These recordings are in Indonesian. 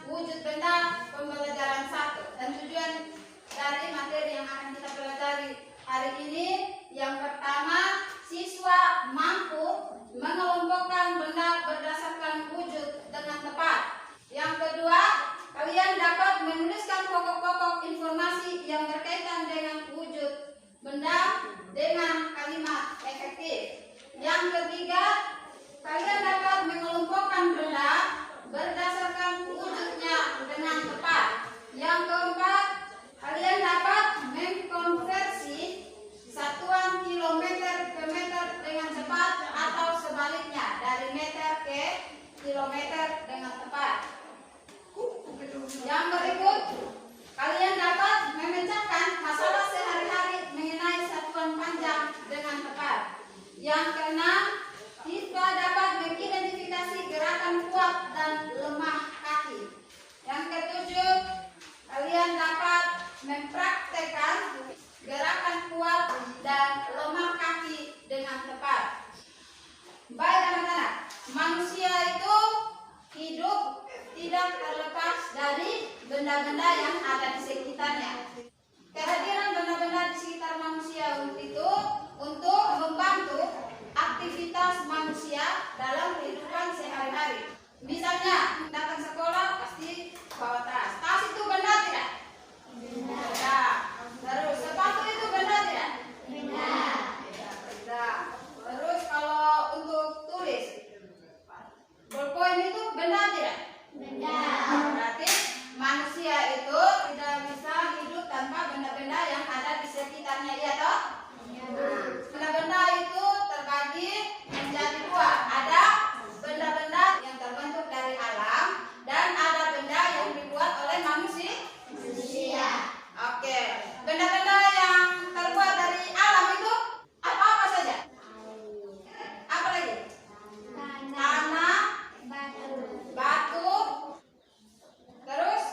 wujud benda pembelajaran 1 dan tujuan dari materi yang akan kita pelajari hari ini. Yang pertama, siswa mampu mengelompokkan benda berdasarkan wujud dengan tepat. Yang kedua, kalian dapat menuliskan pokok-pokok informasi yang berkaitan dengan wujud benda dengan kalimat efektif. Yang ketiga, kalian dapat mengelompokkan benda berdasarkan wujudnya dengan tepat. Yang keempat, kalian dapat mengkonversi satuan kilometer ke meter dengan cepat atau sebaliknya dari meter ke kilometer dengan tepat. Yang berikut, kalian dapat memecahkan masalah sehari-hari mengenai satuan panjang dengan tepat. Yang keenam, siswa dapat mengidentifikasi gerakan kuat dan lemah kaki. Yang ketujuh, kalian dapat mempraktekkan gerakan kuat dan lemah kaki dengan tepat. Baik anak-anak, manusia itu hidup tidak terlepas dari benda-benda yang ada di sekitarnya. Kehadiran benda-benda di sekitar manusia itu untuk membantu aktivitas manusia dalam kehidupan sehari-hari. Misalnya, datang sekolah pasti bawa tas. Tas itu benda tidak? Benda. Terus sepatu itu benda tidak? Benda. Benda. Terus kalau untuk tulis, bolpoin itu benda tidak? Benda. Berarti manusia itu tidak bisa hidup tanpa benda-benda yang ada di sekitarnya, ya toh? Benda-benda itu terbagi menjadi dua. Ada benda-benda yang terbentuk dari alam dan ada benda yang dibuat oleh manusia. Oke, benda-benda yang terbuat dari alam itu apa-apa saja? Apa lagi? Tanah, batu. Terus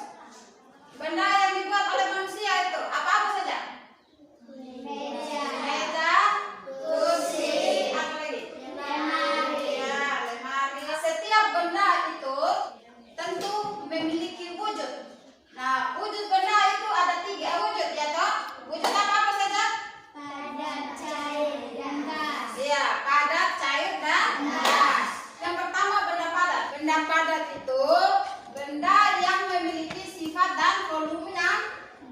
benda yang dibuat oleh manusia itu apa-apa saja? Meja, kursi, apa lagi? Lemari. Ya, lemari. Setiap benda itu tentu memiliki wujud. Nah, wujud benda itu ada 3 wujud, ya toh? Wujud apa saja? Padat, cair, dan gas. Iya, padat, cair, dan gas. Yang pertama benda padat. Benda padat itu benda yang memiliki sifat dan volume yang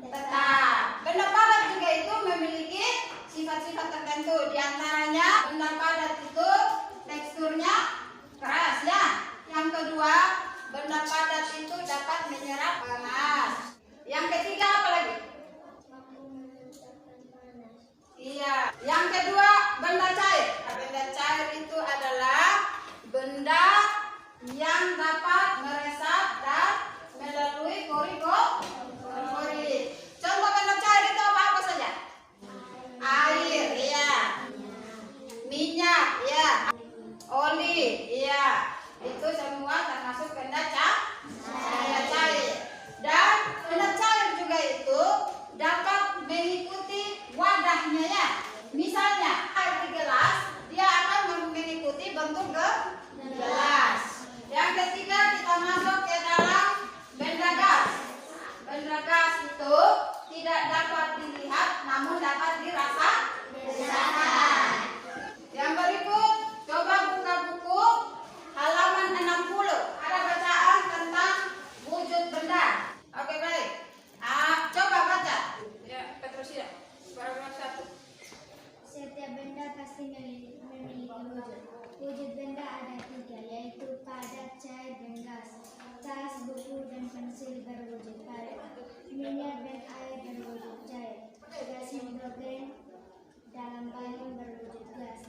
tetap. Benda padat juga itu memiliki sifat-sifat tertentu. Di antaranya benda padat itu teksturnya keras, ya. Yang kedua, benda padat itu dapat menyerap panas. Yang ketiga apa lagi? Iya. Yang kedua, benda cair. Benda cair itu adalah benda yang dapat meresap dan melalui koridor. Contoh benda cair itu apa saja? Air, ya. Minyak, ya. Oli, ya. Itu semua termasuk benda cair. Dan benda cair juga itu dapat mengikuti wadahnya, ya. Misalnya air di gelas, dia akan mengikuti bentuk gelas. Yang ketiga, kita masuk ke dalam benda gas. Benda gas itu tidak dapat dilihat, namun dapat dirasakan. Yang berikut, coba buka buku halaman 60. Ada bacaan tentang wujud benda. Oke, baik. Coba baca. Ya, Petrusida. Paragraf 1. Setiap benda pasti memiliki wujud. Wujud benda ada 3, yaitu padat, cair, dan gas. Tas, buku, dan pensil berwujud padat. Minyak dan air berwujud cair. Gas hidrogen dalam balon berwujud gas.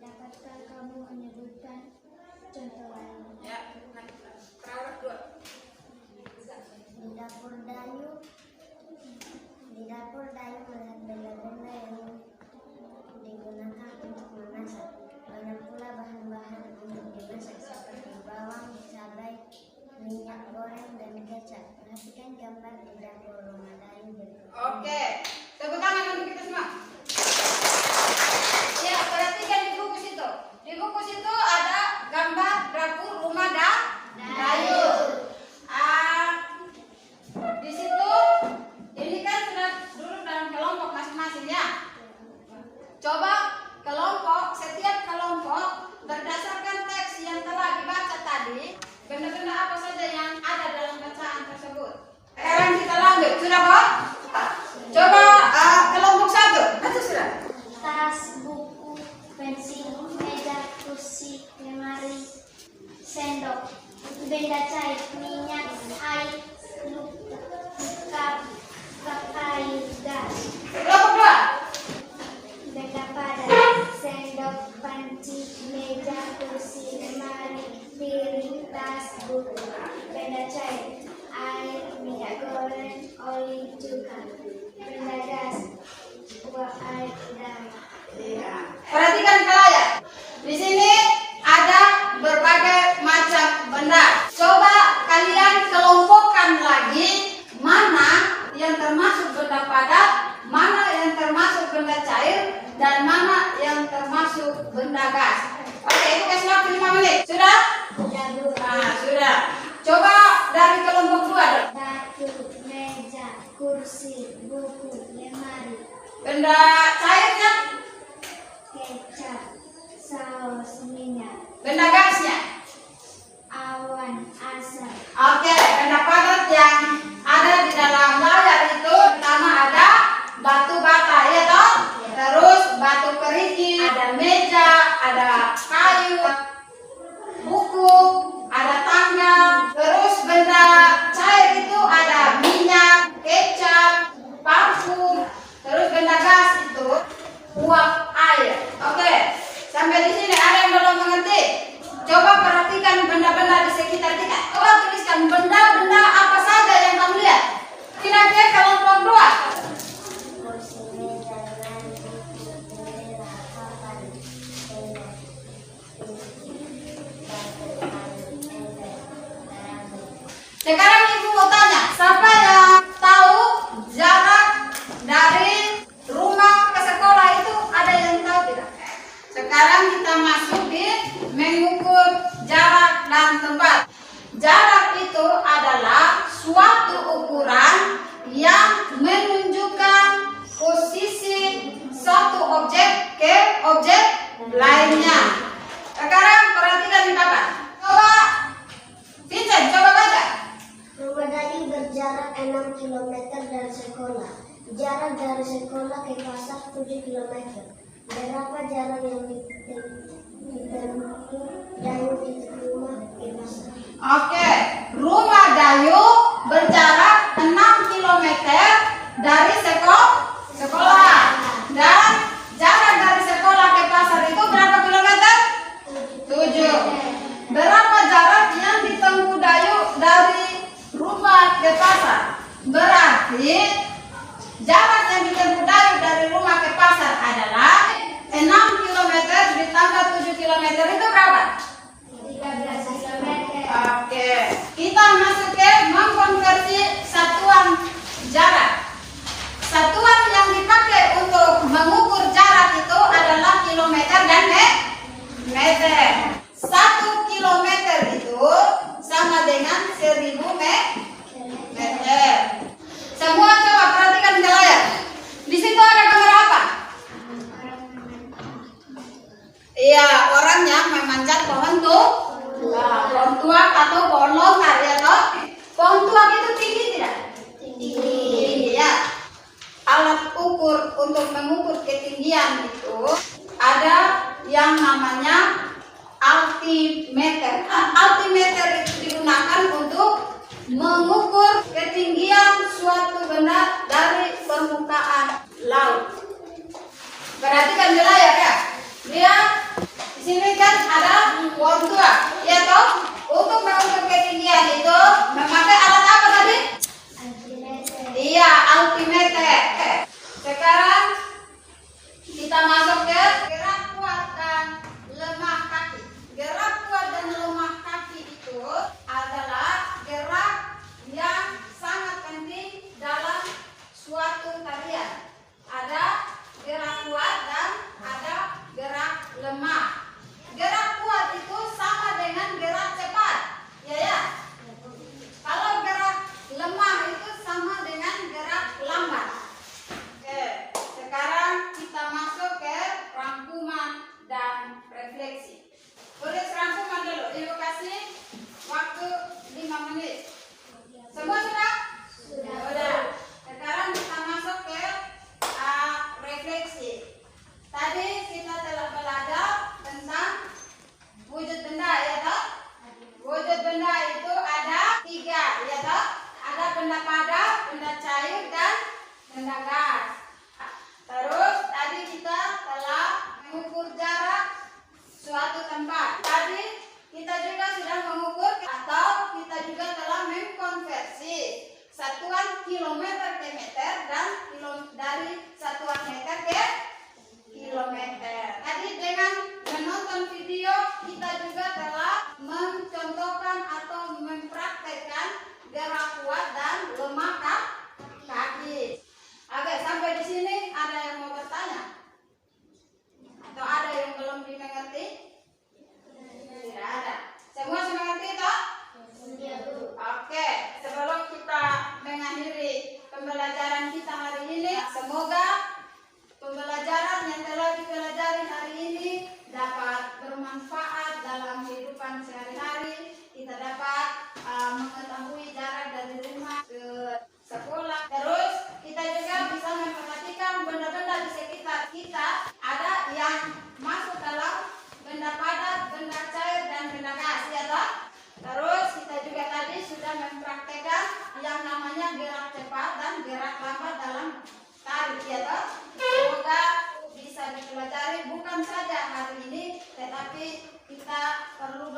Dapatkah kamu menyebutkan contoh lain? Ya, paragraf 2. Di dapur Dayu melihat benda-benda yang digunakan untuk memasak. Banyak pula bahan-bahan untuk dimasak seperti bawang, cabai, minyak goreng, dan kecap. Perhatikan gambar di dapur rumah Dayu berikut. Oke, tepuk tangan untuk kita semua. Ya, perhatikan di buku situ. Di buku situ ada gambar dapur rumah Dayu. lanjut. Sudah, Bu? Coba kelompok 1. Baca sudah. Tas, buku, pensil, meja, kursi, lemari, sendok, benda cair, minyak, air, cup air, gas. Kelompok 2. Benda padat, sendok, panci, meja, kursi, lemari, piring, tas, buku. Benda cair, air, minyak goreng, oli, cuka. Benda gas, uap, air, udara. Iya. Perhatikan ke layar. Di sini ada berbagai macam benda. Coba kalian kelompokkan lagi mana yang termasuk benda padat, mana yang termasuk benda cair, dan mana yang termasuk benda gas. Oke, itu kasih waktu 5 menit. Sudah? Nah, sudah. Coba dari kelompok 2 dong. Batu, meja, kursi, buku, lemari, Benda cairnya, kecap, saus, minyak, benda gasnya. awan, asap, Oke, benda padat yang ada di dalam layar itu pertama ada batu bata, ya toh? Terus batu kerikil, ada meja, ada kayu, buku, ada tangga. Terus benda cair itu ada minyak, kecap, parfum. Terus benda gas itu uap air. Oke, sampai di sini ada yang belum mengerti? Coba perhatikan benda-benda di sekitar kita. Coba tuliskan benda-benda apa saja yang kamu lihat. Kira-kira kelompok 2. kursi, meja, lemari, buku, bendera, papan, tenda, Sekarang ibu mau tanya, siapa yang tahu jarak dari rumah ke sekolah itu ada yang tahu tidak? Sekarang kita masuk di mengukur jarak dan tempat. Jarak itu adalah suatu ukuran yang menunjukkan posisi satu objek ke objek lainnya. Sekarang perhatikan di papan. Coba Vincent, coba baca. Rumah Dayu berjarak 6 km dari sekolah. Jarak dari sekolah ke pasar 7 km. Berapa jarak yang ditempuh Dayu di rumah ke pasar? Oke, rumah Dayu berjarak 6 km dari sekolah. Dan jarak dari sekolah ke pasar itu berapa kilometer? 7. Berapa jarak yang ditempuh Dayu dari rumah ke pasar? Berarti jarak yang ditempuh Dayu dari rumah ke pasar adalah 6 km ditambah 7 km itu berapa? 13 km. Oke, kita masuk ke mengkonversi satuan jarak. Satuan yang dipakai untuk mengukur jarak itu adalah kilometer dan meter. 1 kilometer itu sama dengan 1000 meter. Semua coba perhatikan ke layar. Di situ ada gambar apa? Iya, orang yang memanjat pohon tuh. Nah, pohon tuak atau pohon lontar, ya toh? Pohon tuak itu tinggi tidak? Tinggi. Ya. Alat ukur untuk mengukur ketinggian itu ada yang namanya altimeter. Altimeter itu digunakan untuk mengukur ketinggian suatu benda dari permukaan laut. Perhatikan di layar ya. Lihat, di sini kan ada pohon tuak, ya toh? Untuk mengukur ketinggian itu memakai alat apa tadi? Iya, altimeter. Sekarang kita masuk ke gerak kuat dan lemah kaki. Gerak kuat dan lemah kaki itu adalah gerak yang sangat penting dalam suatu tarian. Ada gerak kuat dan ada gerak lemah. Gerak kuat itu sama dengan gerak cepat, ya ya. benda padat, benda cair, dan benda gas. Terus tadi kita telah mengukur jarak suatu tempat. Tadi kita juga sudah mengukur atau kita juga telah mengkonversi satuan kilometer ke meter dan dari satuan meter ke kilometer. Tadi dengan menonton video kita juga telah mencontohkan atau mempraktekkan gerak kuat dan lemah kaki. Oke, sampai di sini ada yang mau bertanya? Atau ada yang belum dimengerti? Tidak ada. Semua mengerti toh? Iya, Bu. Oke, sebelum kita mengakhiri pembelajaran kita hari ini, semoga pembelajaran yang telah dipelajari hari ini dapat bermanfaat dalam kehidupan sehari-hari. Kita dapat mengetahui jarak dari rumah ke sekolah. Terus kita juga bisa memperhatikan benda-benda di sekitar kita. Ada yang masuk dalam benda padat, benda cair, dan benda gas, ya toh? Terus kita juga tadi sudah mempraktekkan yang namanya gerak cepat dan gerak lambat dalam tarik, ya toh? Semoga bisa dipelajari bukan saja hari ini, tetapi kita perlu